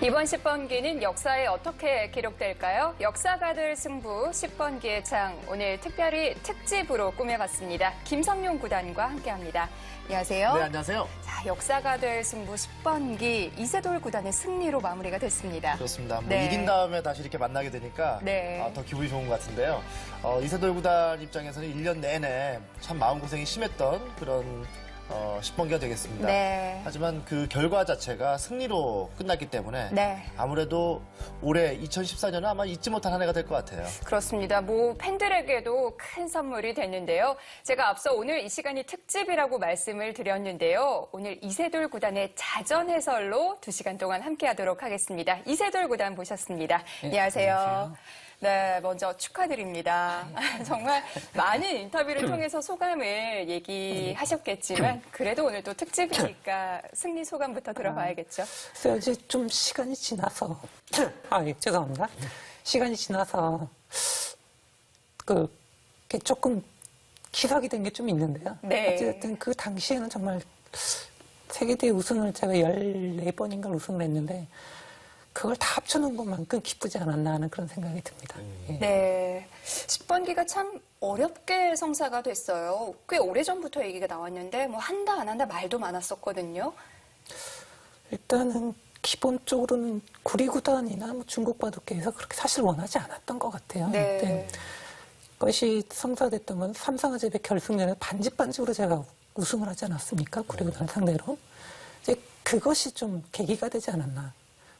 이번 10번기는 역사에 어떻게 기록될까요? 역사가 될 승부 10번기의 장, 오늘 특별히 특집으로 꾸며봤습니다. 김성용 구단과 함께합니다. 안녕하세요. 네, 안녕하세요. 자, 역사가 될 승부 10번기 이세돌 구단의 승리로 마무리가 됐습니다. 그렇습니다. 네. 이긴 다음에 다시 이렇게 만나게 되니까 네. 더 기분이 좋은 것 같은데요. 이세돌 구단 입장에서는 1년 내내 참 마음고생이 심했던 그런 10번기가 되겠습니다. 네. 하지만 그 결과 자체가 승리로 끝났기 때문에 네. 아무래도 올해 2014년은 아마 잊지 못할 한 해가 될 것 같아요. 그렇습니다. 팬들에게도 큰 선물이 됐는데요. 제가 앞서 오늘 이 시간이 특집이라고 말씀을 드렸는데요. 오늘 이세돌 구단의 자전 해설로 2시간 동안 함께하도록 하겠습니다. 이세돌 구단 모셨습니다. 네, 안녕하세요. 안녕하세요. 네, 먼저 축하드립니다. 정말 많은 인터뷰를 통해서 소감을 얘기하셨겠지만 그래도 오늘 또 특집이니까 승리 소감부터 들어봐야겠죠. 그래서 이제 좀 시간이 지나서 죄송합니다. 시간이 지나서 이렇게 조금 희석이 된 게 좀 있는데요. 네. 어쨌든 그 당시에는 정말 세계대회 우승을 제가 14번인가 우승을 했는데 그걸 다 합쳐놓은 것만큼 기쁘지 않았나 하는 그런 생각이 듭니다. 예. 네. 10번기가 참 어렵게 성사가 됐어요. 꽤 오래전부터 얘기가 나왔는데 한다 안 한다 말도 많았었거든요. 일단은 기본적으로는 구리구단이나 중국 바둑계에서 그렇게 사실 원하지 않았던 것 같아요. 네. 그것이 성사됐던 건 삼성화재배 결승전에 반집반집으로 제가 우승을 하지 않았습니까? 구리구단 상대로. 이제 그것이 좀 계기가 되지 않았나.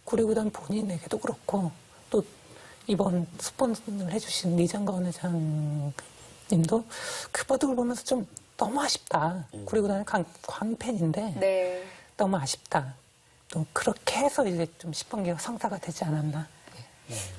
구리구단 본인에게도 그렇고 또 이번 스폰서를 해주신 리장건 회장님도 그 바둑을 보면서 좀 너무 아쉽다. 구리구단의 광팬인데 네. 너무 아쉽다. 또 그렇게 해서 이제 좀 10번기가 성사가 되지 않았나.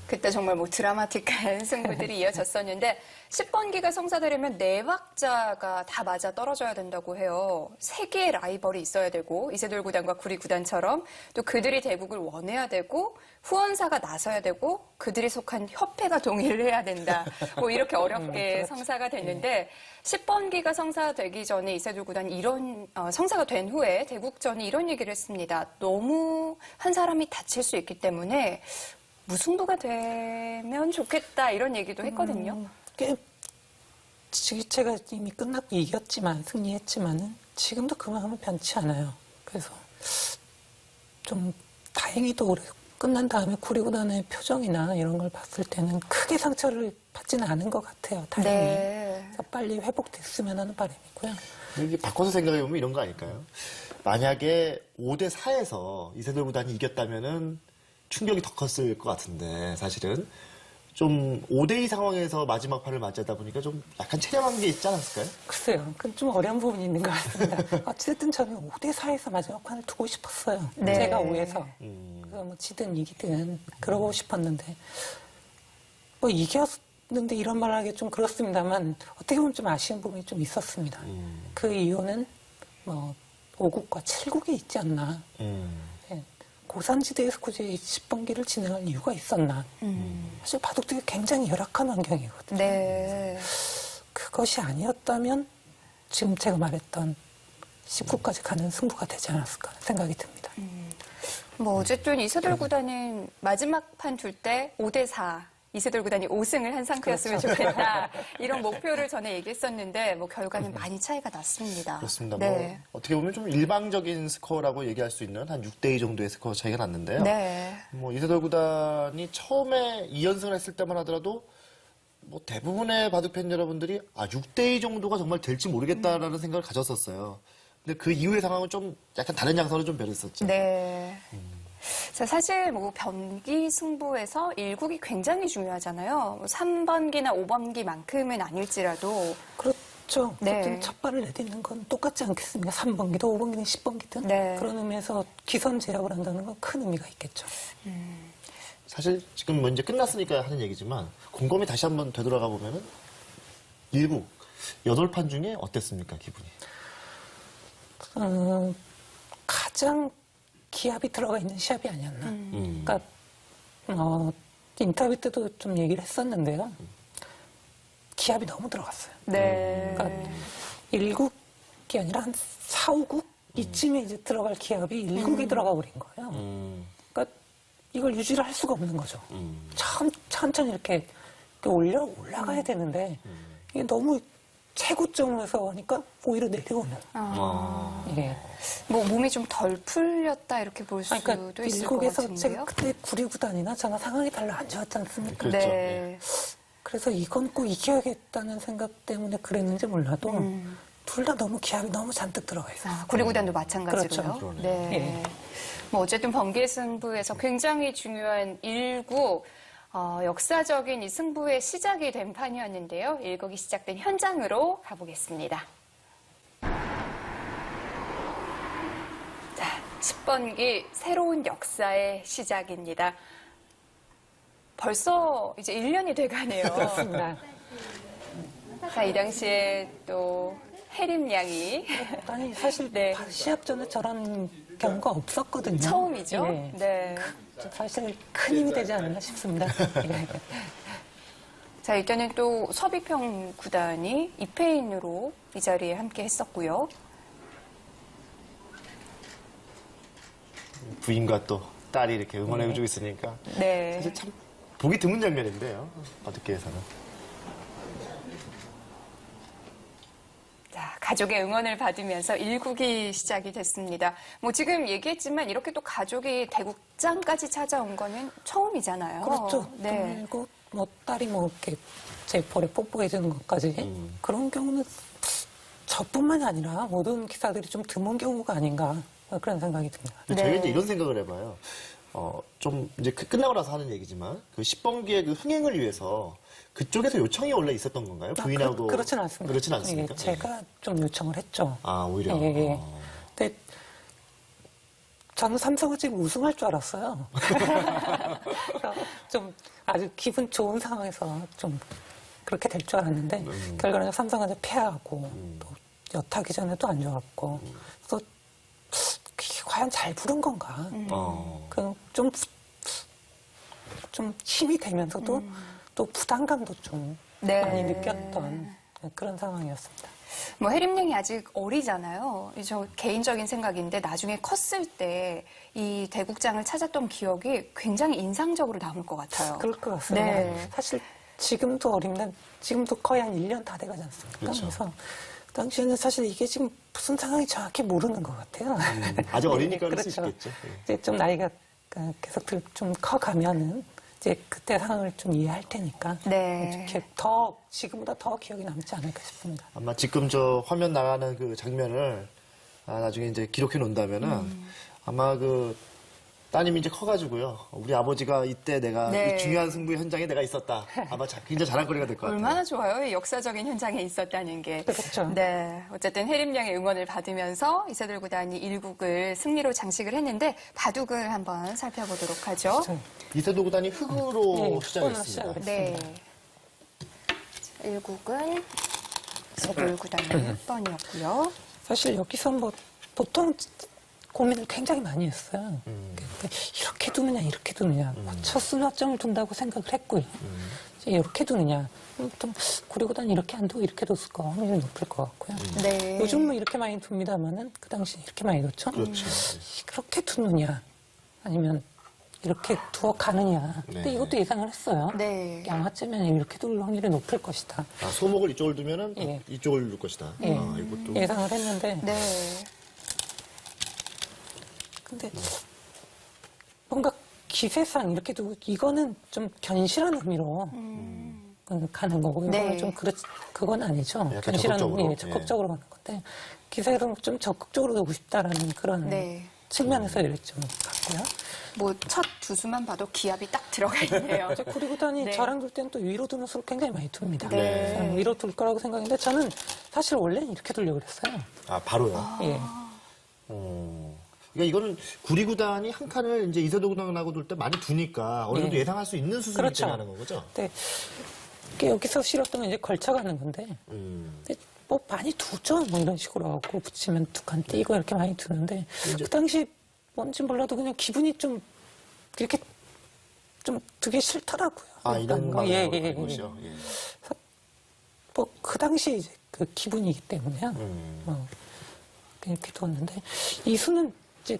그때 정말 드라마틱한 승부들이 이어졌었는데 10번기가 성사되려면 4박자가 다 맞아 떨어져야 된다고 해요. 3개의 라이벌이 있어야 되고 이세돌 구단과 구리 구단처럼 또 그들이 대국을 원해야 되고 후원사가 나서야 되고 그들이 속한 협회가 동의를 해야 된다. 이렇게 어렵게 성사가 됐는데 10번기가 성사되기 전에 이세돌 구단이 이런 성사가 된 후에 대국전이 이런 얘기를 했습니다. 너무 한 사람이 다칠 수 있기 때문에 무승부가 되면 좋겠다 이런 얘기도 했거든요. 제가 이미 끝났고 이겼지만 승리했지만은 지금도 그 마음은 변치 않아요. 그래서 좀 다행히도 올해 끝난 다음에 구리구단의 표정이나 이런 걸 봤을 때는 크게 상처를 받지는 않은 것 같아요. 다행히. 네. 그래서 빨리 회복됐으면 하는 바람이고요. 이게 바꿔서 생각해보면 이런 거 아닐까요? 만약에 5대4에서 이세돌 구단이 이겼다면은 충격이 더 컸을 것 같은데 사실은 좀 5대2 상황에서 마지막 판을 맞이하다 보니까 좀 약간 체념한 게 있지 않았을까요? 글쎄요. 그건 좀 어려운 부분이 있는 것 같습니다. 어쨌든 저는 5대4에서 마지막 판을 두고 싶었어요. 네. 제가 5에서. 그래서 지든 이기든 그러고 싶었는데 이겼는데 이런 말 하기 좀 그렇습니다만 어떻게 보면 좀 아쉬운 부분이 좀 있었습니다. 그 이유는 5국과 7국이 있지 않나. 고산지대에서 굳이 10번기를 진행할 이유가 있었나. 사실 바둑들이 굉장히 열악한 환경이거든요. 네. 그것이 아니었다면 지금 제가 말했던 19까지 가는 승부가 되지 않았을까 하는 생각이 듭니다. 어쨌든 이세돌 구단은 마지막 판 둘 때 5대4 이세돌 구단이 5승을 한 상태였으면 좋겠다. 이런 목표를 전에 얘기했었는데 결과는 많이 차이가 났습니다. 그렇습니다. 네. 어떻게 보면 좀 일방적인 스코어라고 얘기할 수 있는 한 6대2 정도의 스코어 차이가 났는데요. 네. 이세돌 구단이 처음에 2연승을 했을 때만 하더라도 대부분의 바둑팬 여러분들이 6대2 정도가 정말 될지 모르겠다라는 생각을 가졌었어요. 근데 그 이후의 상황은 좀 약간 다른 양상으로 좀 변했었죠. 네. 자, 사실 변기 승부에서 1국이 굉장히 중요하잖아요. 3번기나 5번기만큼은 아닐지라도. 그렇죠. 네. 어쨌든 첫 발을 내딛는 건 똑같지 않겠습니까? 3번기든 5번기든 10번기든. 네. 그런 의미에서 기선 제압을 한다는 건 큰 의미가 있겠죠. 사실 지금 이제 끝났으니까 하는 얘기지만 곰곰이 다시 한번 되돌아가 보면은 1국 8판 중에 어땠습니까, 기분이? 가장 기합이 들어가 있는 시합이 아니었나. 그러니까 인터뷰 때도 좀 얘기를 했었는데요. 기합이 너무 들어갔어요. 네. 그러니까 1국이 아니라 한 4, 5국 이쯤에 이제 들어갈 기합이 1국에 들어가 버린 거예요. 그러니까 이걸 유지를 할 수가 없는 거죠. 천천히 이렇게 올라가야 되는데 이게 너무 최고점에서 하니까 오히려 내려오는. 예. 뭐 몸이 좀 덜 풀렸다 이렇게 볼 수도 그러니까 있을 것 일국에서 같은데요. 제가 그때 9리구단이나 저나 상황이 별로 안 좋았지 않습니까? 그렇죠. 네. 그래서 이건 꼭 이겨야겠다는 생각 때문에 그랬는지 몰라도 둘 다 너무 기합이 너무 잔뜩 들어가 있어요. 구리구단도 마찬가지로요. 그렇죠. 네. 예. 뭐 어쨌든 번개 승부에서 굉장히 중요한 1구 역사적인 이 승부의 시작이 된 판이었는데요. 1국이 시작된 현장으로 가보겠습니다. 자, 10번기 새로운 역사의 시작입니다. 벌써 이제 1년이 돼가네요. 그렇습니다. 자, 이 당시에 또 해림 양이 아니 사실 네. 시합 전에 저런 경우가 없었거든요. 처음이죠. 예. 네. 사실 큰 힘이 되지 않나 싶습니다. 예. 자, 이때는 또 서비평 구단이 이페인으로 이 자리에 함께 했었고요. 부인과 또 딸이 이렇게 응원해주고 있으니까 네. 사실 참 보기 드문 장면인데요. 어떻게해서는. 자, 가족의 응원을 받으면서 1국이 시작이 됐습니다. 뭐 지금 얘기했지만 이렇게 또 가족이 대국장까지 찾아온 거는 처음이잖아요. 그렇죠. 네. 그리고 뭐 딸이 뭐 이렇게 제 볼에 뽀뽀해 주는 것까지 그런 경우는 저뿐만이 아니라 모든 기사들이 좀 드문 경우가 아닌가 그런 생각이 듭니다. 근데 저희가 네. 이제 이런 생각을 해봐요. 좀 이제 끝나고 나서 하는 얘기지만 그 10번기의 그 흥행을 위해서 그쪽에서 요청이 원래 있었던 건가요? 부인하고 그렇진 않습니다. 그렇진 않습니까? 예, 제가 좀 요청을 했죠. 아 오히려. 예, 예. 근데 저는 삼성은 지금 우승할 줄 알았어요. 그래서 좀 아주 기분 좋은 상황에서 좀 그렇게 될 줄 알았는데 결과는 삼성한테 패하고 또 여타 기전에도 안 좋았고 또 그게 과연 잘 부른 건가? 좀 힘이 되면서도 또 부담감도 좀 네. 많이 느꼈던 그런 상황이었습니다. 뭐 해림양이 아직 어리잖아요. 저 개인적인 생각인데 나중에 컸을 때 이 대국장을 찾았던 기억이 굉장히 인상적으로 남을 것 같아요. 그럴 것 같습니다. 네. 사실 지금도 어린데 지금도 거의 한 1년 다 돼가지 않습니까? 그렇죠. 그래서 당시에는 사실 이게 지금 무슨 상황이 정확히 모르는 것 같아요. 아직 어리니까 그럴 수 그렇죠. 있겠죠. 예. 이제 좀 나이가 계속 좀 커가면은 이제 그때 상황을 좀 이해할 테니까 네. 이렇게 지금보다 더 기억이 남지 않을까 싶습니다. 아마 지금 저 화면 나가는 그 장면을 나중에 이제 기록해 놓는다면은 아마 그 따님이 이제 커가지고요. 우리 아버지가 이때 내가 네. 이 중요한 승부의 현장에 내가 있었다. 아마 굉장히 자랑거리가 될 것 같아요. 얼마나 좋아요. 이 역사적인 현장에 있었다는 게. 그렇죠. 네. 어쨌든 해림양의 응원을 받으면서 이세돌 구단이 1국을 승리로 장식을 했는데 바둑을 한번 살펴보도록 하죠. 이세돌 구단이 흑으로 네, 시작했습니다. 시작을 네. 1국은 이세돌 구단의 흑번이었고요. 사실 여기서 뭐 보통 고민을 굉장히 많이 했어요. 이렇게 두느냐, 이렇게 두느냐. 첫 순화점을 둔다고 생각을 했고요. 이제 이렇게 두느냐. 좀 구리구단 이렇게 안 두고 이렇게 뒀을 거 확률이 높을 것 같고요. 네. 요즘 뭐 이렇게 많이 둡니다만은 그 당시 이렇게 많이 뒀죠. 그렇죠. 그렇게 두느냐, 아니면 이렇게 두어 가느냐. 근데 네. 이것도 예상을 했어요. 네. 양화쯤에는 이렇게 둘 확률이 높을 것이다. 소목을 이쪽을 두면은 예. 이쪽을 둘 것이다. 예. 이것도 예상을 했는데 네. 근데 뭔가 기세상 이렇게 두고 이거는 좀 견실한 의미로 가는 거고 이거는 네. 좀 그건 아니죠. 약간 견실한 적극적으로. 의미, 적극적으로 가는 건데 기세로 좀 적극적으로 두고 싶다라는 그런 네. 측면에서 이렇게 좀 같고요. 뭐 첫 두 수만 봐도 기압이 딱 들어가 있네요. 이제 구리구단이 네. 저랑 둘 때는 또 위로 두는 수를 굉장히 많이 둡니다. 네. 저는 위로 둘 거라고 생각했는데 저는 사실 원래는 이렇게 두려고 그랬어요. 바로요. 예. 그러니까 이거는 구리구단이 한 칸을 이제 이세돌 구단하고 둘 때 많이 두니까 어느 정도 예. 예상할 수 있는 수순이기 그렇죠. 때문에 하는 거죠. 근데 이게 여기서 실었던 건 이제 걸쳐가는 건데 음. 근데 뭐 많이 두죠. 뭐 이런 식으로 하고 붙이면 두 칸 띄고 이렇게 많이 두는데 이제- 그 당시 뭔지 몰라도 그냥 기분이 좀 이렇게 좀 되게 싫더라고요. 이런 거. 예, 예, 예. 것이요. 예. 뭐 그 당시 이제 그 기분이기 때문에요. 음. 뭐 이렇게 두었는데 이 수는 이제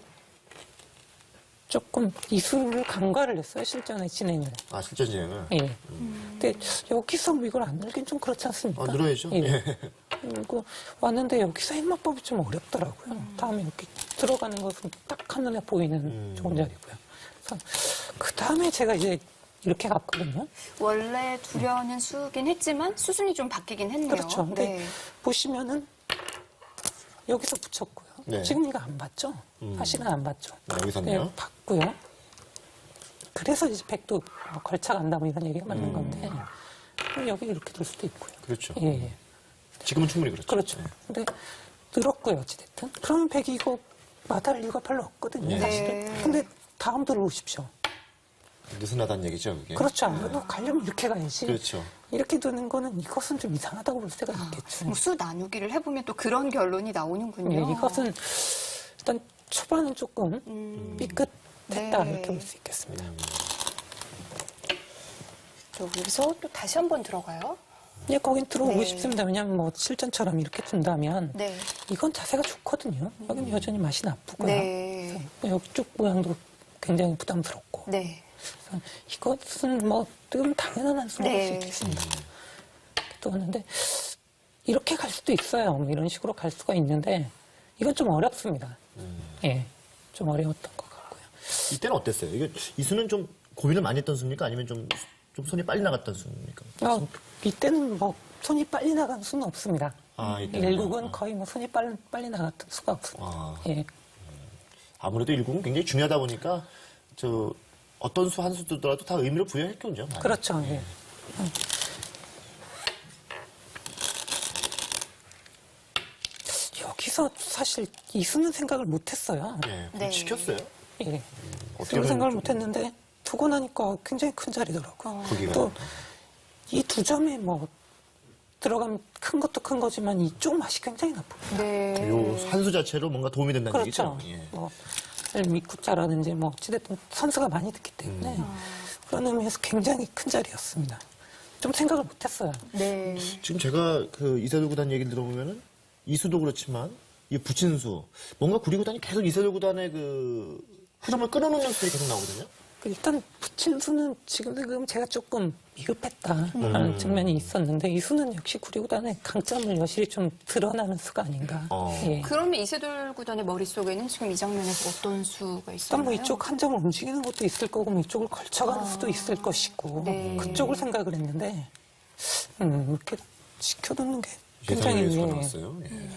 조금 이수를 간과를 했어요, 실전의 진행을. 아, 실전 진행을. 예. 근데 여기서 이걸 안 늘긴 좀 그렇지 않습니까? 늘어야죠. 예. 예. 그리고 왔는데 여기서 행마법이 좀 어렵더라고요. 다음에 이렇게 들어가는 것은 딱 한눈에 보이는 좋은 자리고요. 그래서 그 다음에 제가 이제 이렇게 갔거든요. 원래 두려는 수긴 했지만 수순이 좀 바뀌긴 했네요. 그렇죠. 근데 네. 보시면은 여기서 붙였고요. 네. 지금 이거 안 봤죠? 다시는 안 봤죠? 네, 여기서는요? 네, 봤고요. 그래서 이제 백도 뭐 걸쳐간다 뭐 이런 얘기가 맞는 건데 그럼 여기 이렇게 될 수도 있고요. 그렇죠. 예, 예. 지금은 충분히 그렇죠. 그렇죠. 네. 근데 늘었고요, 어찌됐든. 그러면 백이 이거 마다할 이유가 별로 없거든요, 네. 사실은. 근데 다음 들어오십시오. 느슨하다는 얘기죠, 그게. 그렇죠. 아무래도 가려면 이렇게 가야지. 그렇죠. 이렇게 두는 거는 이것은 좀 이상하다고 볼 때가 있겠죠. 뭐수 나누기를 해보면 또 그런 결론이 나오는군요. 예, 이것은 일단 초반은 조금 삐끗했다 네. 이렇게 볼 수 있겠습니다. 또 여기서 또 다시 한번 들어가요. 예, 거긴 들어오고 네. 싶습니다. 왜냐하면 뭐 실전처럼 이렇게 둔다면 네. 이건 자세가 좋거든요. 여기는 여전히 맛이 나쁘고요. 네. 그래서 여기 쪽 모양도 굉장히 부담스럽고. 네. 그래서 이것은 뭐 좀 당연한 한 수로 볼 수 네. 있겠습니다. 또 하는데 이렇게 갈 수도 있어요. 뭐 이런 식으로 갈 수가 있는데 이건 좀 어렵습니다. 예, 좀 어려웠던 것 같고요. 이때는 어땠어요? 이게 이수는 좀 고민을 많이 했던 수입니까? 아니면 좀 손이 빨리 나갔던 수입니까? 이때는 뭐 손이 빨리 나간 수는 없습니다. 아, 이때는. 일국은 거의 뭐 손이 빨리 나갔던 수가 없습니다. 아. 예. 아무래도 일국은 굉장히 중요하다 보니까 어떤 수 한 수 두더라도 다 의미를 부여했겠죠. 많이. 그렇죠. 예. 여기서 사실 이수는 생각을 못했어요. 네, 네. 시켰어요. 예. 어떻게 이수는 생각을 보면 못했는데 두고 나니까 굉장히 큰 자리더라고요. 거기가. 또 이 두 점에 뭐 들어가면 큰 것도 큰 거지만 이쪽 맛이 굉장히 나쁘고. 네. 요 한 수 자체로 뭔가 도움이 된다는 그렇죠. 얘기죠. 예. 뭐 미쿠자라든지 뭐 어찌됐든 선수가 많이 듣기 때문에 그런 의미에서 굉장히 큰 자리였습니다. 좀 생각을 못했어요. 네. 지금 제가 그 이세돌 구단 얘기를 들어보면은 이수도 그렇지만 이 부친수 뭔가 구리구단이 계속 이세돌 구단의 그 흐름을 끊어놓는 수들이 계속 나오거든요. 일단 부친수는 지금 제가 조금 미흡했다라는 측면이 있었는데 이수는 역시 구리구단의 강점을 여실히 좀 드러나는 수가 아닌가. 예. 그러면 이세돌 구단의 머릿속에는 지금 이 장면에서 어떤 수가 일단 있었나요? 뭐 이쪽 한 점을 움직이는 것도 있을 거고 뭐 이쪽을 걸쳐가는 수도 있을 것이고 네. 그쪽을 생각을 했는데 이렇게 지켜두는 게 굉장히 예상의 수가 예. 나왔어요. 예.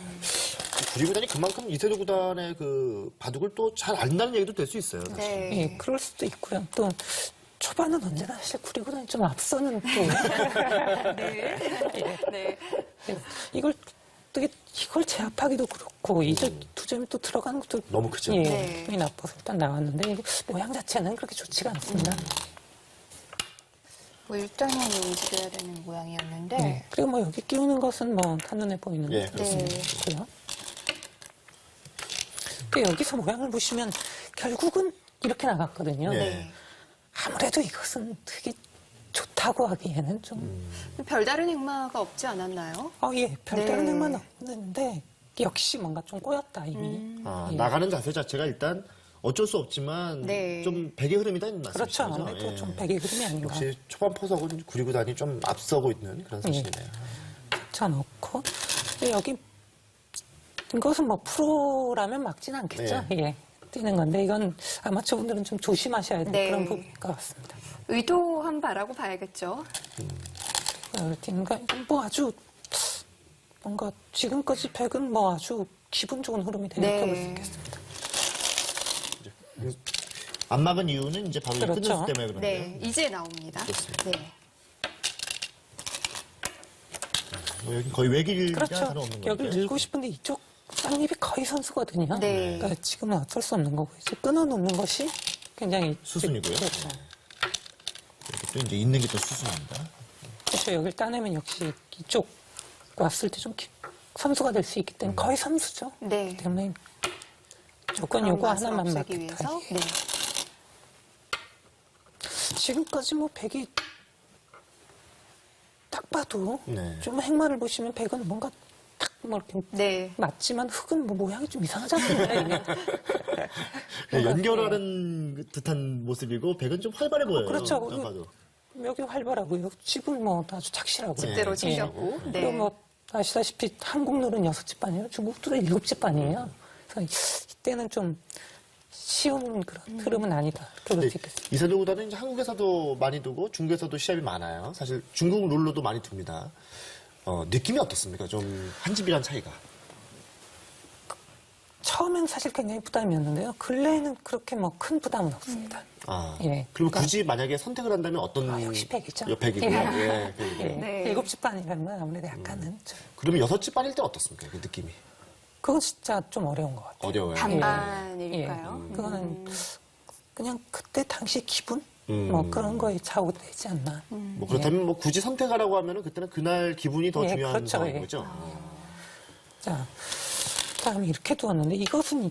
구리구단이 그만큼 이세돌 구단의 그 바둑을 또 잘 안다는 얘기도 될 수 있어요. 사실. 네. 예, 그럴 수도 있고요. 또 초반은 언제나 사실 구리구단이 좀 앞서는 또 네. 네. 예, 이걸 제압하기도 그렇고 두 점이 또 들어가는 것도 너무 크죠. 예, 네. 기분이 나빠서 일단 나왔는데 이거 모양 자체는 그렇게 좋지가 않습니다. 뭐 일단은 움직여야 되는 모양이었는데. 네. 그리고 뭐 여기 끼우는 것은 뭐 한눈에 보이는 예, 그렇습니다. 거고요. 근데 여기서 모양을 보시면 결국은 이렇게 나갔거든요. 네. 아무래도 이것은 되게 좋다고 하기에는 좀 별다른 행마가 없지 않았나요? 예, 별다른 네. 행만 없는데 역시 뭔가 좀 꼬였다 이미. 예. 나가는 자세 자체가 일단 어쩔 수 없지만 네. 좀 백의 흐름이다는 그렇죠. 말씀이시죠. 아무래도 예. 좀 백의 흐름이 아닌가. 역시 초반 포석은 구리구단이 좀 앞서고 있는 그런 사실이네요. 붙여놓고 근데 여기 이것은 뭐 프로라면 막지는 않겠죠. 예, 뛰는 건데 이건 아마추어 분들은 좀 조심하셔야 될 네. 그런 부분인 것 같습니다. 의도한 바라고 봐야겠죠. 여기 뛰는 거 이건 뭐 아주 뭔가 지금까지 백은 뭐 아주 기분 좋은 흐름이 되는 네. 네. 볼 수 있겠습니다. 안 막은 이유는 이제 바로 그렇죠. 끝냈을 때문에 그런데요. 네. 이제 나옵니다. 그렇습니다. 네. 뭐 여기 거의 외길이나 그렇죠. 다름없는 거죠. 여기 밀고 싶은데 이쪽 쌍립이 거의 선수거든요. 네. 그러니까 지금은 어쩔 수 없는 거고 이제 끊어놓는 것이 굉장히 수순이고요. 그렇죠. 이렇게 또 이제 있는 게 또 수순입니다. 그렇죠. 여기를 따내면 역시 이쪽 왔을 때 좀 선수가 될 수 있기 때문에 거의 선수죠. 네. 그렇기 때문에 조건 그런 요거 맛을 하나만 없애기 맞겠다. 위해서. 예. 네. 지금까지 뭐 백이 딱 봐도 네. 좀 행마를 보시면 백은 뭔가 딱 뭐 이렇게 네. 맞지만 흙은 뭐 모양이 좀 이상하지 않습니까? 이게? 네, 연결하는 듯한 모습이고 백은 좀 활발해 보여요. 그렇죠. 딱 봐도. 여기 활발하고요. 집은 뭐 아주 착실하고. 집대로 챙겼고. 네. 그리고 뭐 아시다시피 한국 룰은 6집 반이에요. 중국 룰은 7집 반이에요. 그래서 이때는 좀 쉬운 그런 흐름은 아니다. 그렇게 네, 이세돌 구단은 이제 한국에서도 많이 두고 중국에서도 시합이 많아요. 사실 중국 룰로도 많이 둡니다. 느낌이 어떻습니까? 좀 한 집이란 차이가. 처음엔 사실 굉장히 부담이었는데요. 근래에는 그렇게 뭐 큰 부담은 없습니다. 아, 예. 그럼 굳이 만약에 선택을 한다면 어떤? 역시 100이죠. 100이고요. 예, 100이고. 예. 네. 7집 반이라면 아무래도 약간은 좀 그러면 6집 반일 때 어떻습니까? 그 느낌이. 그건 진짜 좀 어려운 것 같아요. 어려워요. 반반일까요? 그거는 그냥 그때 당시 기분? 음. 뭐 그런 거에 좌우되지 않나. 뭐 그렇다면 뭐 굳이 선택하라고 하면은 그때는 그날 기분이 더 예, 중요한 그렇죠, 상황인 예. 거죠. 자, 다음에 이렇게 두었는데 이것은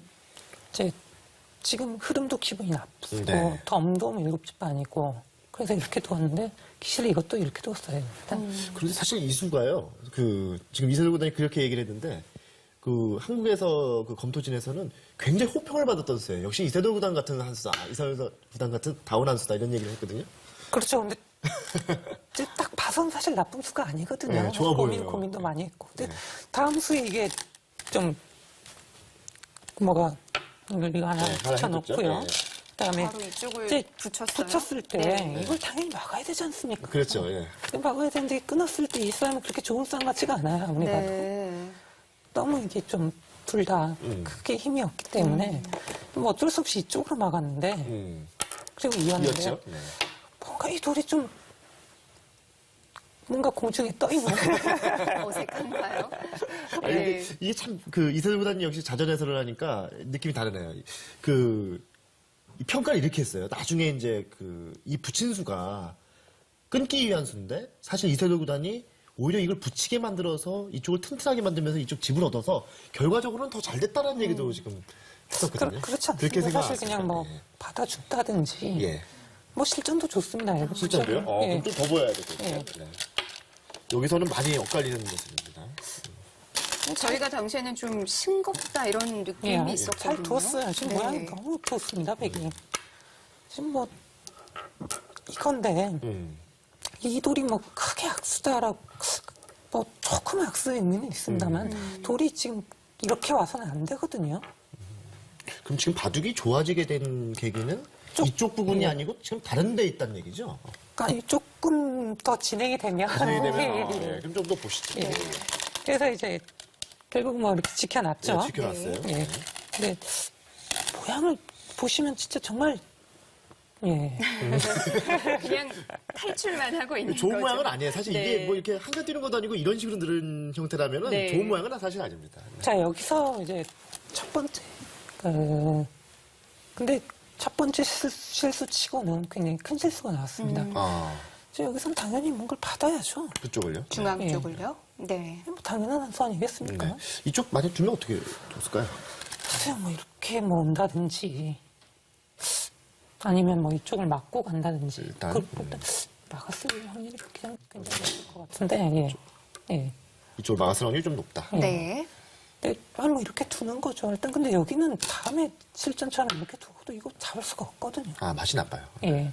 이제 지금 흐름도 기분이 나쁘고 네. 덤도 7집 반이고 그래서 이렇게 두었는데 기실에 이것도 이렇게 두었어야 됩니다. 그런데 사실 이수가요. 지금 이세돌 구단이 그렇게 얘기를 했는데 한국에서 검토진에서는 굉장히 호평을 받았던 수예요. 역시 이세돌 구단 같은 한 수다. 이세돌 구단 같은 다운 한 수다 이런 얘기를 했거든요. 그렇죠. 근데 이제 딱 봐선 사실 나쁜 수가 아니거든요. 네, 좋아 보여요. 고민도 많이 했고. 근데 네. 다음 수에 이게 좀 뭐가 이거 하나 네, 하나 붙여놓고요. 해줬죠. 네. 그다음에 바로 이쪽을 이제 붙였어요. 붙였을 때 네. 이걸 당연히 막아야 되지 않습니까? 그렇죠. 예. 막아야 되는데 끊었을 때 이 싸움은 그렇게 좋은 싸움 같지가 않아요. 아무리 봐도. 네. 너무 이게 좀 둘 다 크게 힘이 없기 때문에 뭐 어쩔 수 없이 이쪽으로 막았는데 그리고 이었는데요. 이었죠. 네. 뭔가 이 돌이 좀 뭔가 공중에 떠 있는 어색한가요? 아니, 근데 이게 참, 이세돌 구단이 역시 자전 해설을 하니까 느낌이 다르네요. 이 평가를 이렇게 했어요. 나중에 이제 이 붙인 수가 끊기 위한 수인데, 사실 이세돌 구단이 오히려 이걸 붙이게 만들어서 이쪽을 튼튼하게 만들면서 이쪽 집을 얻어서 결과적으로는 더 잘 됐다는 얘기도 지금 했었거든요. 그렇지 않습니다. 그렇게 사실 생각하셨어요. 그냥 뭐 받아준다든지 예. 뭐 실전도 좋습니다. 일부 실전도요? 실전은. 예. 그럼 좀 더 보여야 되겠죠. 예. 네. 여기서는 많이 엇갈리는 모습입니다. 저희가 당시에는 좀 싱겁다 이런 느낌이 예, 있었거든요. 잘 두었어요. 지금 네. 모양이 너무 좋습니다, 백이. 지금 뭐 이건데 이 돌이 뭐 크게 악수다라고 뭐 조금 악수의 의미는 있습니다만 돌이 지금 이렇게 와서는 안 되거든요. 그럼 지금 바둑이 좋아지게 된 계기는 이쪽 부분이 아니고 지금 다른 데 있다는 얘기죠? 그러니까 조금 더 진행이 되면 진행이 되면 예. 그럼 좀 더 보시죠. 예. 그래서 이제 결국 뭐 이렇게 지켜놨죠. 네, 지켜놨어요. 예. 근데 모양을 보시면 진짜 정말 예. 그냥 탈출만 하고 있는 좋은 거죠. 모양은 아니에요. 사실 네. 이게 뭐 이렇게 한가 뛰는 것도 아니고 이런 식으로 늘은 형태라면 네. 좋은 모양은 사실 아닙니다. 자 여기서 이제 첫 번째 근데 첫 번째 실수치고는 굉장히 큰 실수가 나왔습니다. 아, 그래서 여기서는 당연히 뭔가를 받아야죠. 그쪽을요? 중앙 예. 쪽을요? 네. 뭐 당연한 수 아니겠습니까? 네. 이쪽 만약 두면 어떻게 뒀을까요? 글쎄요, 뭐 이렇게 뭐 온다든지 아니면 뭐 이쪽을 막고 간다든지 일단, 그걸 일단 막았을 확률이 그냥 굉장히 높을 것 같은데 예. 이쪽을 막았을 확률이 좀 높다. 네. 근데 뭐 이렇게 두는 거죠. 일단 근데 여기는 다음에 실전처럼 이렇게 두고도 이거 잡을 수가 없거든요. 아, 맛이 나빠요. 예.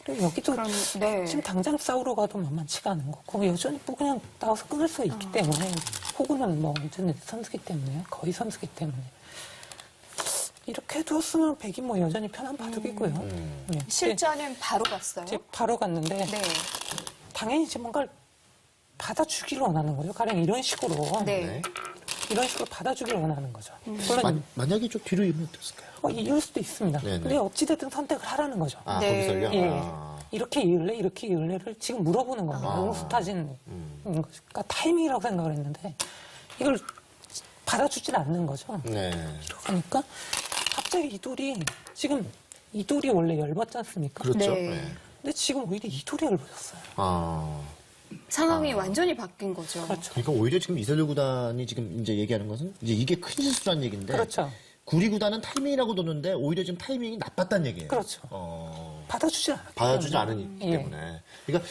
그리고 여기도 그럼, 네. 지금 당장 싸우러 가도 만만치가 않은 거고 여전히 뭐 그냥 나와서 끊을 수가 있기 때문에 호구는 뭐 완전히 선수기 때문에 거의 선수기 때문에 이렇게 두었으면 백이 뭐 여전히 편한 바둑이고요. 예. 실전은 바로 갔어요. 이제 바로 갔는데 네. 당연히 이제 뭔가를 받아주기를 원하는 거죠. 가령 이런 식으로 네. 이런 식으로 받아주기를 원하는 거죠. 물론 만약에 좀 뒤로 이면 어땠을까요? 이을 수도 있습니다. 네네. 근데 어찌됐든 선택을 하라는 거죠. 아, 네. 거기서요? 예. 아. 이렇게 이을래? 이렇게 이을래를 지금 물어보는 겁니다. 롱스타진 그러니까 타이밍이라고 생각을 했는데 이걸 받아주질 않는 거죠. 네. 그러니까 갑자기 이 돌이 지금 이 돌이 원래 열받지 않습니까? 그렇죠. 네. 네. 근데 지금 오히려 이 돌이 열받았어요. 아. 상황이 완전히 바뀐 거죠. 그렇죠. 그러니까 오히려 지금 이세돌 구단이 지금 이제 얘기하는 것은 이제 이게 큰 실수란 얘기인데. 그렇죠. 구리 구단은 타이밍이라고 뒀는데 오히려 지금 타이밍이 나빴다는 얘기예요. 그렇죠. 받아주지 않았기 받아주지 때문에. 않으기 예. 때문에. 그러니까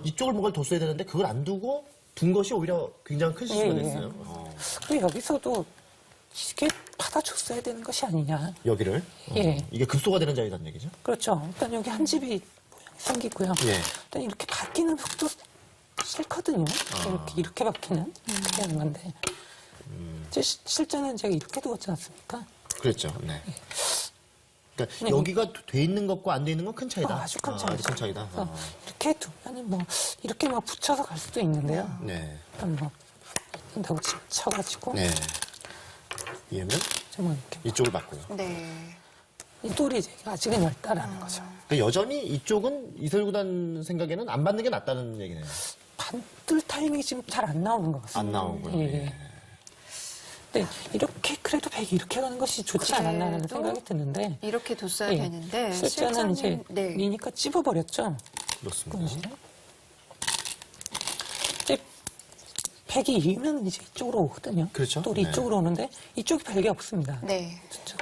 이쪽을 뭔가를 뒀어야 되는데 그걸 안 두고 둔 것이 오히려 굉장히 큰 실수가 예, 예. 됐어요. 그리고 여기서도 이게 받아줬어야 되는 것이 아니냐. 여기를. 예. 이게 급소가 되는 자리란 얘기죠? 그렇죠. 일단 여기 한 집이 모양이 생기고요. 예. 일단 이렇게 바뀌는 흙도 싫거든요. 이렇게 바뀌는 그게 하는 건데. 이제 실제는 제가 이렇게 두었지 않습니까? 그랬죠. 네. 그러니까 네. 여기가 돼 있는 것과 안 돼 있는 건 큰 차이다. 아주 큰 차이죠. 아주 큰 차이다. 그래서 이렇게 두면은 뭐 이렇게 막 붙여서 갈 수도 있는데요. 네. 일단 뭐 된다고 쳐가지고 네. 얘는 좀 이렇게 이쪽을 맞고요. 네. 이 돌이 이제 아직은 얇다라는 거죠. 그러니까 여전히 이쪽은 이설구단 생각에는 안 받는 게 낫다는 얘기네요. 반들 타이밍이 지금 잘 안 나오는 것 같습니다. 안 나오고요. 예. 예. 근데 이렇게 그래도 백이 이렇게 가는 것이 좋지 않았나 하는 그래도 생각이 드는데 이렇게 뒀어야 예. 되는데 실제는 이제 네. 미니까 찝어버렸죠. 그렇습니다. 이제 백이 이면 이제 이쪽으로 오거든요. 그렇죠. 돌이 네. 이쪽으로 오는데 이쪽이 백이 없습니다. 네.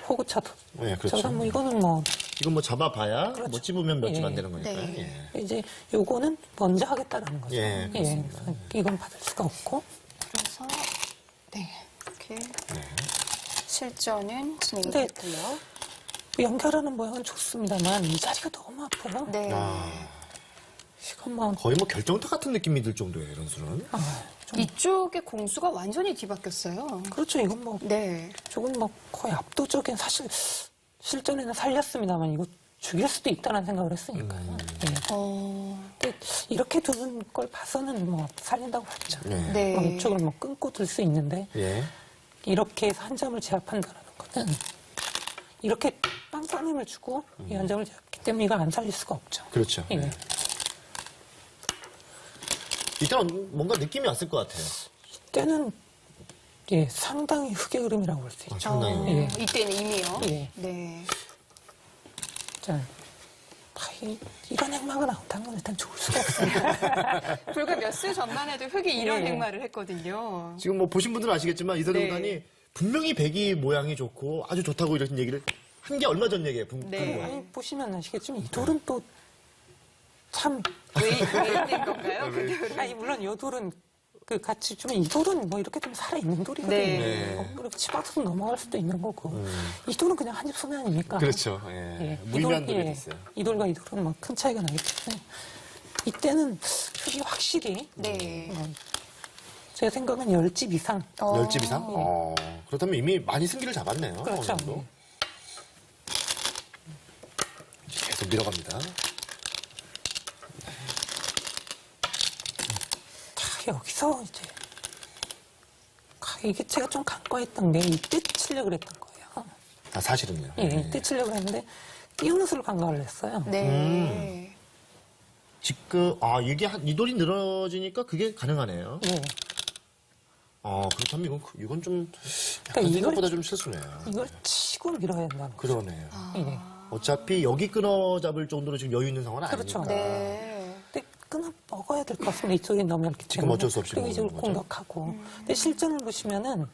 호구 차도. 네, 그렇죠. 저는 뭐 이거는 뭐 이건 뭐 잡아봐야 그렇죠. 뭐 찝으면 몇 집 안 예. 되는 거니까요. 네. 예. 이제 요거는 먼저 하겠다라는 거죠. 예, 그렇습니다. 그래서 이건 받을 수가 없고 그래서 네. 이렇게 실전은 진행이 근데 됐고요. 연결하는 모양은 좋습니다만 이 자리가 너무 아파요. 네. 이건 뭐 거의 뭐 결정타 같은 느낌이 들 정도예요, 이런 수는. 이쪽의 공수가 완전히 뒤바뀌었어요. 그렇죠. 이건 뭐 네. 조금 뭐 거의 압도적인 사실 실전에는 살렸습니다만 이거 죽일 수도 있다는 생각을 했으니까요. 예. 근데 이렇게 두는 걸 봐서는 뭐 살린다고 봤죠. 네. 네. 뭐 이쪽을 뭐 끊고 둘 수 있는데 예. 이렇게 해서 한 점을 제압한다는 거는 이렇게 빵빵힘을 주고 이 한 점을 제압했기 때문에 이걸 안 살릴 수가 없죠. 그렇죠. 예. 네. 일단 뭔가 느낌이 왔을 것 같아요. 이때는 예, 상당히 흑의 흐름이라고 볼 수 있죠. 상당히. 예. 이때는 이미요. 예. 네. 자, 이런 행마가 나온다는 건 일단 좋을 수가 없습니다. 불과 몇 수 전만 해도 흙이 이런 예. 행마를 했거든요. 지금 뭐 보신 분들은 아시겠지만 이설구 네. 구단이 분명히 백이 모양이 좋고 아주 좋다고 이런 얘기를 한 게 얼마 전 얘기예요. 네. 아니, 보시면 아시겠지만 이 돌은 또 참, 왜 있는 건가요? 그 돌은? 아니, 물론 이 돌은 그 같이 좀 이 돌은 뭐 이렇게 좀 살아있는 돌이거든요. 네. 이렇게 집어서 넘어갈 수도 있는 거고. 이 돌은 그냥 한 집 소매 아닙니까? 그렇죠. 예. 예. 무의미한 이 돌이 예. 됐어요. 이 돌과 이 돌은 뭐 큰 차이가 나기 때문에 이때는 흙이 확실히 네. 제 생각은 10집 이상 10집 이상? 그렇다면 이미 많이 승기를 잡았네요. 어느 그렇죠. 정도. 계속 밀어갑니다. 여기서 이제 이게 제가 좀 간과했던 게 이때 치려고 했던 거예요. 아, 사실은요. 예, 이때 치려고 했는데 띄우는 수를 간과를 했어요. 네. 지금, 이 돌이 늘어지니까 그게 가능하네요. 예. 그렇다면 이건 좀, 약간 그러니까 생각보다 좀 실수네요. 이걸 치고 밀어야 된다는 거죠. 그러네요. 예. 어차피 여기 끊어 잡을 정도로 지금 여유 있는 상황은 그렇죠. 아니니까. 네. 근데 끊어 먹어야 될 것 같습니다. 이쪽이 너무 얇기 지금 때문에. 어쩔 수 없이 그리고 이제 먹는 거죠. 공격하고. 근데 실전을 보시면은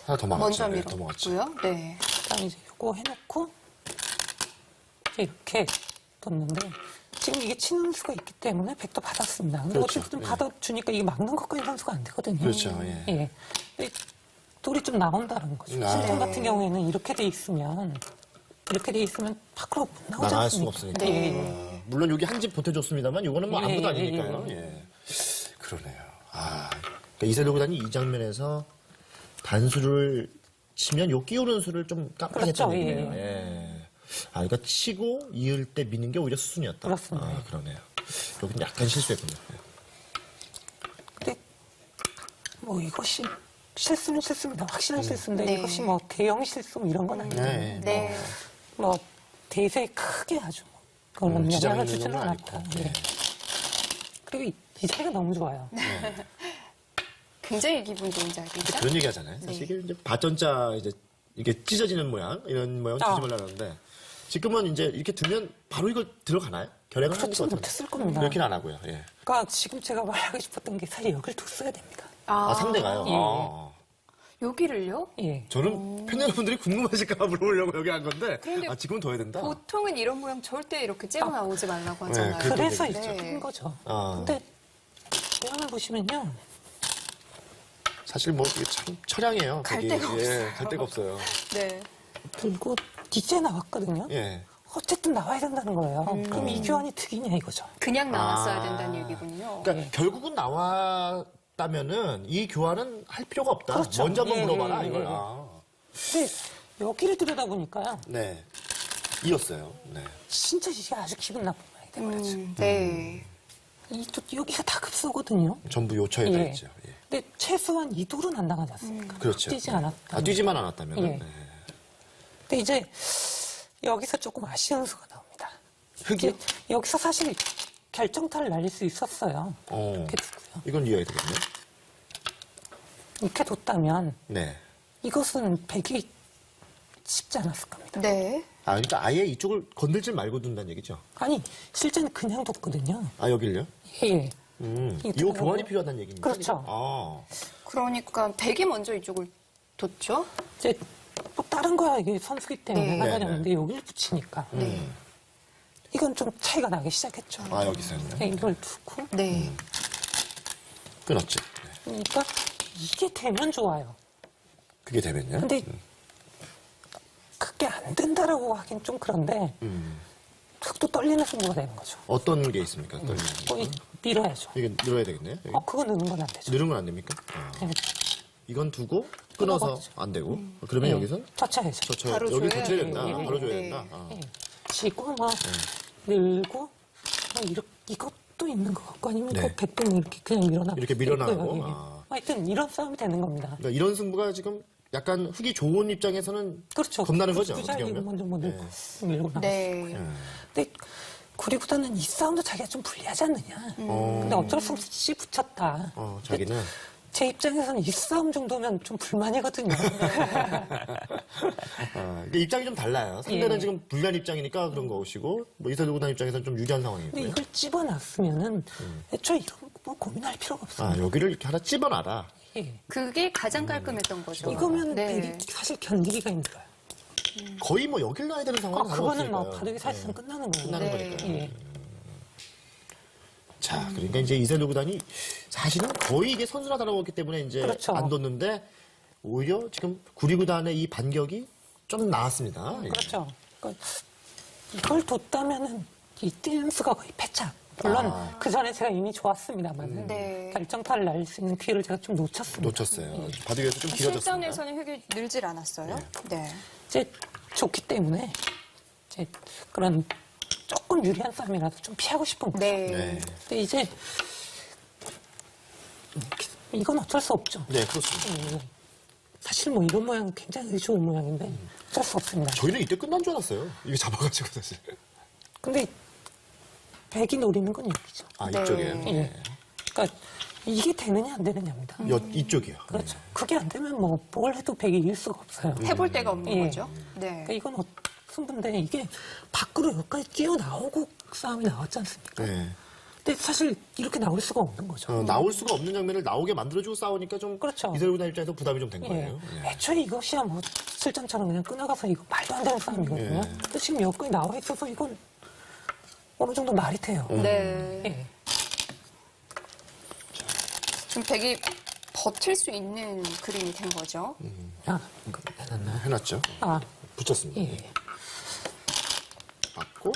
하나 더 막았죠. 먼저 네, 더 막았죠. 밀었고요. 네. 그다음에 이제 요거 해놓고 이제 이렇게 뒀는데 지금 이게 치는 수가 있기 때문에 백도 받았습니다. 근데 그렇죠. 어쨌든 예. 받아주니까 이게 막는 것까지 선수가 안 되거든요. 그렇죠. 예. 예. 근데 돌이 좀 나온다는 거죠. 아. 실전 네. 같은 경우에는 이렇게 돼 있으면 밖으로 못 나오지 나갈 수가 않습니까? 없으니까. 네. 물론 여기 한 집 보태줬습니다만 이거는 뭐 예, 아무것도 예, 아니니까요. 예. 그러네요. 그러니까 이설구 구단이 이 장면에서 단수를 치면 요 끼우는 수를 좀 깜빡했던 그렇죠. 얘기네요. 예. 그러니까 치고 이을 때 미는 게 오히려 수순이었다. 그렇습니다. 그러네요. 여기는 약간 실수했군요. 근데 뭐 이것이 실수는 실수입니다. 확실한 실수인데 네. 이것이 뭐 대형 실수 이런 건 아니에요. 네. 네. 뭐 대세에 크게 아주 그런 지장이 영향을 있는 주지는 건 않았다. 아니고. 예. 그리고 이 자리가 너무 좋아요. 굉장히 기분 좋은 자리죠. 그런 얘기 하잖아요. 사실 이게 이제 밭전자 이게 찢어지는 모양, 이런 모양 조심을 하는데 지금은 이제 이렇게 두면 바로 이걸 들어가나요? 결핵을 하는 그렇지 것 같아요. 못했을 겁니다. 그렇게는 안 하고요. 예. 그러니까 지금 제가 말하고 싶었던 게 사실 여기를 뒀어야 됩니다. 상대가요? 예. 여기를요? 예. 저는 팬 여러분들이 궁금하실까 물어보려고 여기 한 건데, 그런데 지금은 더 해야 된다. 보통은 이런 모양 절대 이렇게 째고 나오지 말라고 하잖아요. 그래도 그래서 되겠죠. 이제 한 거죠. 아. 근데 모양을 보시면요. 사실 뭐 이게 참 처량해요. 갈 벽이. 데가 없어요. 예, 갈 데가 없어요. 네. 그리고 이제 나왔거든요. 예. 어쨌든 나와야 된다는 거예요. 그럼 이 교환이 득이냐 이거죠. 그냥 나왔어야 아. 된다는 얘기군요. 그러니까 결국은 나왔다면은 이 교환은 할 필요가 없다. 그렇죠. 먼저 한번 예, 물어봐라 예, 이거야. 예. 근데 여기를 들여다보니까요. 네. 이었어요. 네. 진짜 이게 아주 기분 나쁜 모양이 된 거죠. 네. 이쪽 여기가 다 급소거든요. 전부 요처에 다 예. 있죠. 예. 근데 최소한 이 돌은 안 나가지 않습니까? 그렇죠. 뛰지 않았다. 아, 뛰지만 않았다면. 예. 네. 근데 이제 여기서 조금 아쉬운 수가 나옵니다. 흙이요? 이제 여기서 사실 결정타를 날릴 수 있었어요. 이렇게 두고요. 이건 이해야 되겠네. 이렇게 뒀다면 네. 이것은 백이 쉽지 않았을 겁니다. 네. 아, 그러니까 아예 이쪽을 건들지 말고 둔다는 얘기죠. 아니 실제는 그냥 뒀거든요. 아, 여길요? 예. 이거 교환이 필요하다는 얘기입니까? 그렇죠. 아. 그러니까 백이 먼저 이쪽을 뒀죠. 이제 뭐 다른 거야 이게 선수기 때문에 네. 상관이 네, 네. 없는데 여기를 붙이니까 이건 좀 차이가 나기 시작했죠. 아, 여기서요. 네, 이걸 두고 네. 끊었죠. 네. 그러니까 이게 되면 좋아요. 그게 되면요. 근데 그게 안 된다라고 하긴 좀 그런데 흙도 떨리는 승부가 되는 거죠. 어떤 게 있습니까? 떨리는 거. 거의 밀어야죠. 이게 늘어야 되겠네요. 여기. 그거 넣는 건 안 되죠. 늘은 건 안 됩니까? 아. 그냥 이건 두고 끊어서 끊어버리죠. 안 되고. 그러면 여기선 젖혀야죠. 바로 여기 줘야 젖혀야 된다. 돼요. 바로 줘야 네. 된다. 아. 예. 쥐고 뭐 늘고 뭐 이것도 있는 것 같고 아니면 네. 그 백분 이렇게 그냥 밀어놔. 이렇게 밀어놔고, 있고요. 예. 아. 하여튼 이런 싸움이 되는 겁니다. 그러니까 이런 승부가 지금 약간 흙이 좋은 입장에서는 그렇죠. 겁나는 거죠. 부자리 어떻게 보면. 먼저 뭐 늘고 밀고 나가고. 네. 근데 구리구단은 이 싸움도 자기가 좀 불리하지 않느냐. 근데 어쩔 수 없이 붙였다. 자기는. 제 입장에서는 이 싸움 정도면 좀 불만이거든요. 이게 입장이 좀 달라요. 상대는 예. 지금 불리한 입장이니까 그런 것이고, 뭐 이세돌 구단 입장에서는 좀 유리한 근데 상황이고요. 이걸 집어놨으면은 애초에 이런 거 뭐 고민할 필요가 없어요. 아, 여기를 이렇게 하나 찝어놔라. 예. 그게 가장 깔끔했던 거죠. 이거면 네. 백이 사실 견디기가 힘들어요. 거의 뭐 여길 놔야 되는 상황은 그거는 뭐 없으니까요. 바둑이 사실상 끝나는 거예요. 끝나는 네. 거니까요. 예. 자, 그러니까 이제 이세돌 구단이 사실은 거의 이게 선수나 다름없기 때문에 이제 그렇죠. 안 뒀는데 오히려 지금 구리 구단의 이 반격이 좀 나았습니다. 예. 그렇죠. 그러니까 이걸 뒀다면은 이 댄스가 거의 패착. 물론 그 전에 제가 이미 좋았습니다만 네. 결정타를 날릴 수 있는 기회를 제가 좀 놓쳤습니다. 놓쳤어요. 바둑에서 좀 길어졌습니다. 실전에서는 흙이 늘질 않았어요. 네. 이제 좋기 때문에 이제 그런 조금 유리한 싸움이라도 좀 피하고 싶은 거죠. 네. 네. 근데 이제 이건 어쩔 수 없죠. 네, 그렇습니다. 예. 사실 뭐 이런 모양 굉장히 좋은 모양인데 어쩔 수 없습니다. 저희는 이때 끝난 줄 알았어요. 이게 잡아가지고 사실. 근데 백이 노리는 건 여기죠. 아, 네. 이쪽이에요. 예. 그러니까 이게 되느냐 안 되느냐입니다. 이쪽이요. 그렇죠. 그게 안 되면 뭐 뭘 해도 백이 이길 수가 없어요. 해볼 데가 없는 예. 거죠. 네. 그러니까 이건 승부인데 이게 밖으로 여기까지 뛰어나오고 싸움이 나왔지 않습니까? 네. 근데 사실 이렇게 나올 수가 없는 거죠. 나올 수가 없는 장면을 나오게 만들어주고 싸우니까 좀 그렇죠. 이세돌 구단 입장에서 부담이 좀 된 예. 거예요. 예. 애초에 이것이야 뭐 실전처럼 그냥 끊어가서 이거 말도 안 되는 싸움이거든요. 예. 근데 지금 여기까지 나와 있어서 이건 어느 정도 말이 돼요. 네. 예. 지금 백이 버틸 수 있는 그림이 된 거죠. 아, 해놨나? 해놨죠. 아, 붙였습니다. 예. 맞고,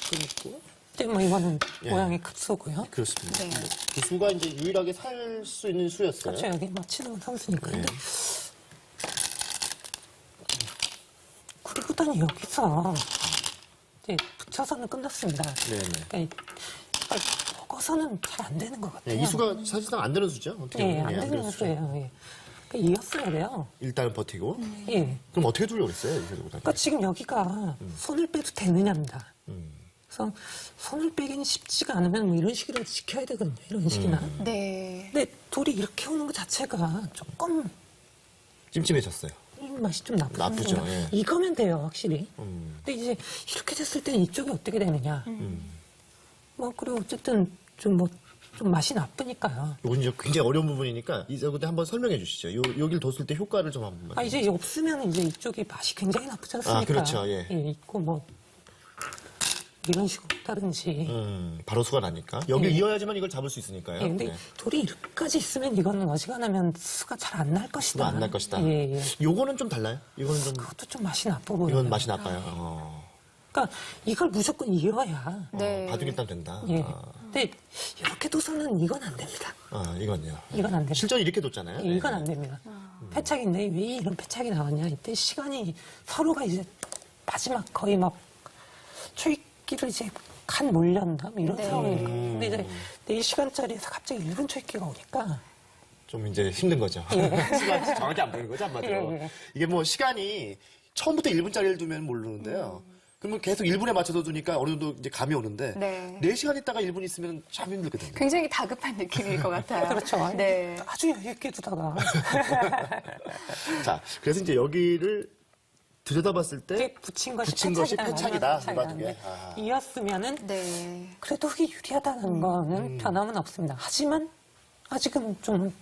끊고. 근데 뭐 이거는 예. 모양이 급소고요. 그렇습니다. 네. 그 수가 이제 유일하게 살 수 있는 수였어요. 그렇죠. 여기 뭐 치는 선수니까. 근데 구리구단이 여기서 이제 붙여서는 끝났습니다. 네네. 그러니까 이걸 먹어서는 잘 안 되는 것 같아요. 예, 이 수가 사실상 안 되는 수죠. 어떻게 예, 보면. 안 되는 수죠. 수예요. 예. 그러니까 이었어야 돼요. 일단은 버티고. 예. 그럼 어떻게 두려고 그랬어요, 이세돌 구단? 그러니까 지금 여기가 손을 빼도 되느냐입니다. 음. 그래서 손을 빼기는 쉽지가 않으면 뭐 이런 식이라도 지켜야 되거든요. 이런 식이나. 네. 근데 돌이 이렇게 오는 것 자체가 조금 찜찜해졌어요. 맛이 좀 나쁘죠. 나쁘죠, 예. 이거면 돼요, 확실히. 음. 근데 이제 이렇게 됐을 때는 이쪽이 어떻게 되느냐. 뭐 그리고 어쨌든 좀 맛이 나쁘니까요. 이건 이제 굉장히 어려운 부분이니까 이세돌 구단 한번 설명해 주시죠. 여길 뒀을 때 효과를 좀 한번. 아 이제 없으면 이제 이쪽이 맛이 굉장히 나쁘지 않습니까? 아, 그렇죠, 예. 있고 뭐 이런 식으로 따든지. 바로 수가 나니까. 여기 이어야지만 이걸 잡을 수 있으니까요. 예, 근데 네. 돌이 이렇게까지 있으면 이거는 어지간하면 수가 잘 안 날 것이다. 수가 안 날 것이다. 예, 예. 요거는 좀 달라요? 이거는 좀, 그것도 좀 맛이 나빠 보여요. 이건 맛이 나빠요. 그러니까 이걸 무조건 이어야. 네. 바둑 일단 된다. 예. 근데 이렇게 둬서는 이건 안 됩니다. 이건요. 이건 안 됩니다. 실전 이렇게 뒀잖아요. 예, 이건 안 됩니다. 패착인데 왜 이런 패착이 나왔냐? 이때 시간이 서로가 이제 마지막 거의 막 초입기를 이제 간 몰렸나? 뭐 이런 네. 상황이니까. 근데 이제 4시간짜리에서 갑자기 1분 초입기가 오니까 좀 이제 힘든 거죠. 시간 정확히 안 보이는 거죠, 한마디로. 예, 예. 이게 뭐 시간이 처음부터 1분짜리를 두면 모르는데요. 그러면 계속 1분에 맞춰서 두니까 어느 정도 이제 감이 오는데 네. 4시간 있다가 1분 있으면 참 힘들거든요. 굉장히 다급한 느낌일 것 같아요. 그렇죠. 네. 아주 여유 있게 두다가 자, 그래서 이제 여기를 들여다봤을 때 이게 붙인 것이 붙인 것이 패착이다. 패착이다, 이 바둑에. 이었으면은 네. 그래도 그게 유리하다는 거는 변함은 없습니다. 하지만 아직은 좀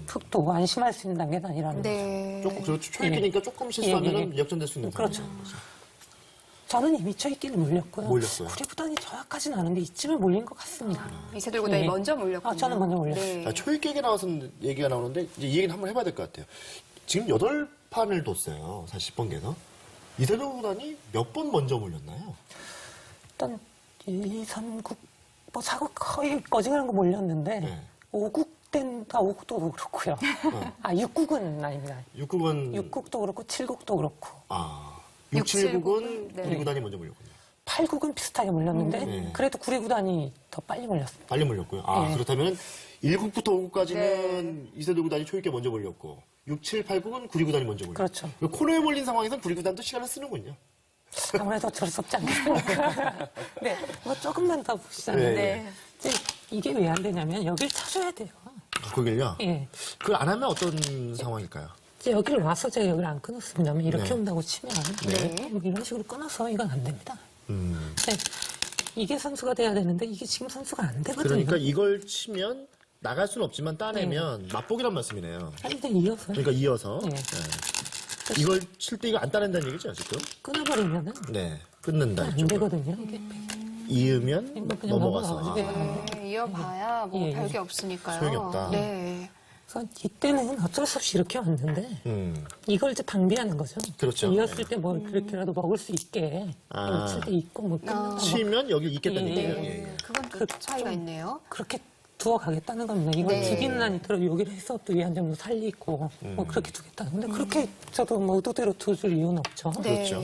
푹도 안심할 수 있는 단계는 아니라는 거죠. 네. 조금 그렇죠. 초입기니까 조금 실수하면 예. 역전될 수 있는 그렇죠. 상황인 거죠. 저는 이미 초입기를 몰렸고요. 몰렸어요. 구리부단이 정확하지는 않은데 이쯤에 몰린 것 같습니다. 이세돌 구단이 예. 먼저 몰렸군요. 저는 먼저 몰렸어요. 네. 초입기 나와서 얘기가 나오는데 이제 이 얘기는 한번 해봐야 될 것 같아요. 지금 8판을 뒀어요. 사실 10번계에서. 이세돌 구단이 몇 번 먼저 몰렸나요? 일단 1, 2, 3, 9, 뭐 4국 거의 어지간한 거 몰렸는데 네. 5국 땐다 5국도 그렇고요. 6국은 아닙니다. 6국은 6국도 그렇고 7국도 그렇고 6, 6, 7국은 7국은 네. 구리 구단이 먼저 몰렸군요. 8국은 비슷하게 몰렸는데 네. 그래도 구리 구단이 더 빨리 몰렸습니다. 빨리 몰렸고요. 예. 그렇다면 1국부터 5국까지는 네. 이세돌 구단이 초입기에 먼저 몰렸고 6, 7, 8국은 구리 구단이 먼저 몰렸고 그렇죠. 코너에 몰린 상황에서는 구리 구단도 시간을 쓰는군요. 아무래도 어쩔 수 없지 않겠습니까? 네, 뭐 조금만 더 보시자면 네. 이제 이게 왜 안 되냐면 여길 쳐줘야 돼요. 거길요? 예. 그걸 안 하면 어떤 상황일까요? 이제 여기를 와서 제가 여기를 안 끊었습니다만 이렇게 네. 온다고 치면 네. 뭐 이런 식으로 끊어서 이건 안 됩니다. 음. 네, 이게 선수가 돼야 되는데 이게 지금 선수가 안 되거든요. 그러니까 이걸 치면 나갈 수는 없지만 따내면 맛보기란 말씀이네요. 아니, 근데 이어서 그러니까 이어서 네. 네. 이걸 칠 때 이거 안 따낸다는 얘기죠 지금? 끊어버리면은 네, 끊는다 안 이쪽으로. 되거든요. 이게 이으면 이거 그냥 넘어가서 넘어가죠. 네, 이어봐야 뭐 예, 예. 별게 없으니까요. 소용이 없다. 네. 그래서 이때는 어쩔 수 없이 이렇게 왔는데 이걸 이제 방비하는 거죠. 그렇죠. 이었을 때 뭐 그렇게라도 먹을 수 있게 칠 때 있고 뭐 끊는다 뭐 치면 여기 있겠다는 예, 얘기예요. 네. 예, 예. 그건 또 그 차이가 좀- 있네요. 그렇게 두어 가겠다는 겁니다. 이걸 네. 죽이는 한이 들어 여기를 해서 또 이 한 점도 살리고 뭐 그렇게 두겠다. 근데 그렇게 저도 뭐 의도대로 두줄 이유는 없죠. 네. 그렇죠.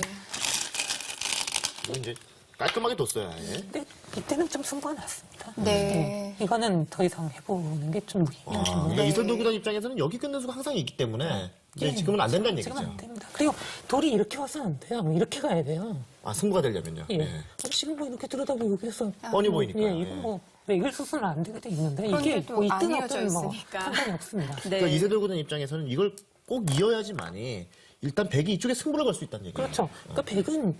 이거 이제 깔끔하게 뒀어요. 아예. 근데 이때는 좀 승부가 났습니다. 네. 이거는 더 이상 해보는 게 좀 무리해요. 그러니까 이선도 구단 입장에서는 여기 끊는 수가 항상 있기 때문에 이제 지금은 안 된다는 얘기죠. 지금 안 됩니다. 그리고 돌이 이렇게 와서 안 돼요. 이렇게 가야 돼요. 승부가 되려면요. 예. 예. 아니, 지금 뭐 이렇게 들여다보면 여기서 뻔히 보이니까. 예, 이거 뭐 레귤 수순은 안 되게 돼 있는데 이게 그런데 또 뭐 있든 안 이어져 없든 뭐 있으니까. 상관이 없습니다. 네. 그러니까 이세돌 구단 입장에서는 이걸 꼭 이어야지만이 일단 백이 이쪽에 승부를 걸 수 있다는 얘기예요. 그렇죠. 그러니까 백은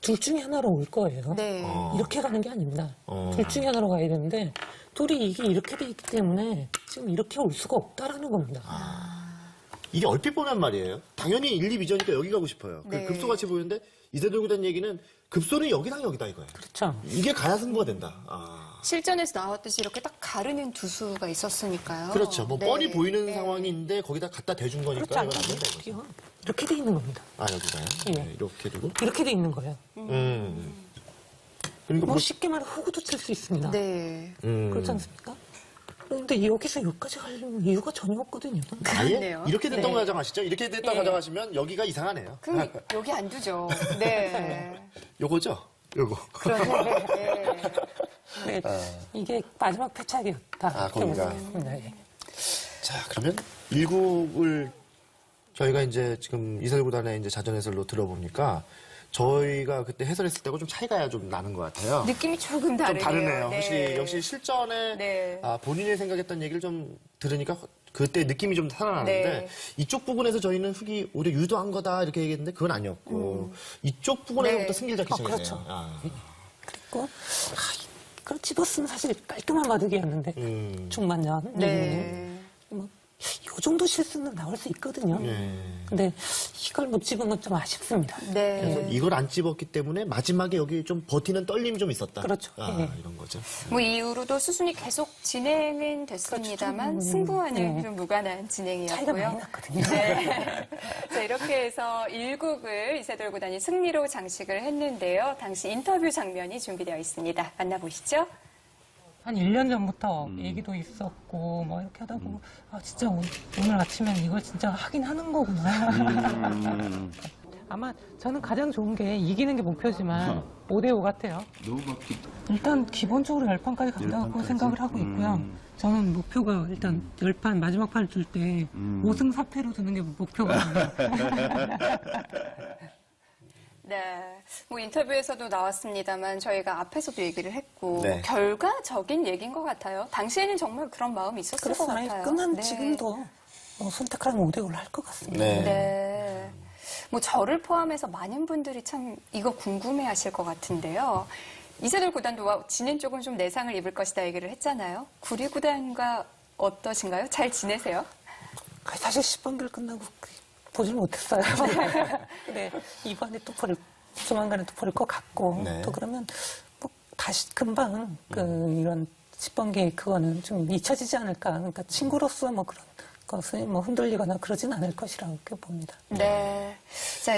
둘 중에 하나로 올 거예요. 네. 이렇게 가는 게 아닙니다. 둘 중에 하나로 가야 되는데 돌이 이게 이렇게 돼 있기 때문에 지금 이렇게 올 수가 없다라는 겁니다. 이게 얼핏 보면 말이에요. 당연히 1, 2, 2전이니까 여기 가고 싶어요. 네. 급소같이 보이는데 이세돌 구단 얘기는 급소는 여기다 여기다 이거예요. 그렇죠. 이게 가야 승부가 된다. 실전에서 나왔듯이 이렇게 딱 가르는 두수가 있었으니까요. 그렇죠. 뭐 네. 뻔히 보이는 네. 상황인데 거기다 갖다 대준 거니까 그렇죠. 이건 안 된다 이거죠. 이렇게 돼 있는 겁니다. 여기가요? 예. 네, 이렇게 두고. 이렇게 돼 있는 거예요. 그러니까 뭐 뭐, 쉽게 말해 호구도 칠 수 있습니다. 네. 그렇지 않습니까? 그런데 여기서 여기까지 가려면 이유가 전혀 없거든요. 아예 그렇네요. 이렇게 됐던 네. 거 가져가시죠. 이렇게 됐던 거 예. 가져가시면 여기가 이상하네요. 그럼 여기 안 두죠. 네. 요거죠? 요거. 그런데 네. 네, 이게 마지막 패착이었다. 이렇게 거기가. 보겠습니다. 예. 자, 그러면 1국을 저희가 이제 지금 이세돌 구단의 이제 자전 해설로 들어보니까 저희가 그때 해설했을 때하고 좀 차이가 좀 나는 것 같아요. 느낌이 조금 좀 다르네요. 다르네요. 네. 역시 실전에 네. 본인이 생각했던 얘기를 좀 들으니까 그때 느낌이 좀 살아나는데 네. 이쪽 부분에서 저희는 흙이 오히려 유도한 거다 이렇게 얘기했는데 그건 아니었고 이쪽 부분에서부터 네. 승기를 잡기 시작했네요. 그렇죠. 그리고 그걸 집었으면 사실 깔끔한 바둑이었는데 중반전 네. 뭐 이 정도 실수는 나올 수 있거든요. 예. 근데 이걸 못 집은 건 좀 아쉽습니다. 네. 그래서 이걸 안 집었기 때문에 마지막에 여기 좀 버티는 떨림이 좀 있었다. 그렇죠. 예. 이런 거죠. 뭐 이후로도 수순이 계속 진행은 됐습니다만 그렇죠. 승부와는 네. 좀 무관한 차이가 진행이었고요. 많이 났거든요. 네. 자, 이렇게 해서 1국을 이세돌 구단이 승리로 장식을 했는데요. 당시 인터뷰 장면이 준비되어 있습니다. 만나보시죠. 한 1년 전부터 얘기도 있었고 뭐 이렇게 하다 보고 아 진짜 오늘 아침엔 이걸 진짜 하긴 하는 거구나. 아마 저는 가장 좋은 게 이기는 게 목표지만 5대5 같아요. 일단 기본적으로 10판까지 간다고 생각을 하고 있고요. 저는 목표가 일단 10판 마지막 판을 줄 때 5승 4패로 두는 게 목표거든요. 네. 뭐 인터뷰에서도 나왔습니다만 저희가 앞에서도 얘기를 했고 네. 결과적인 얘기인 것 같아요. 당시에는 정말 그런 마음이 있었을 것 같아요. 끝난 네. 지금도 선택하라면 5대5를 할 것 같습니다. 네. 네. 뭐 저를 포함해서 많은 분들이 참 이거 궁금해하실 것 같은데요. 이세돌 구단도 지는 쪽은 좀 내상을 입을 것이다 얘기를 했잖아요. 구리 구단과 어떠신가요? 잘 지내세요? 사실 10번기를 끝나고 보질 못했어요. 네. 이번에 또 조만간에 또 볼 것 같고 네. 또 그러면 뭐 다시 금방 이런 10번기 그거는 좀 잊혀지지 않을까. 그러니까 친구로서 뭐 그런 것을 뭐 흔들리거나 그러진 않을 것이라고 봅니다. 네. 자,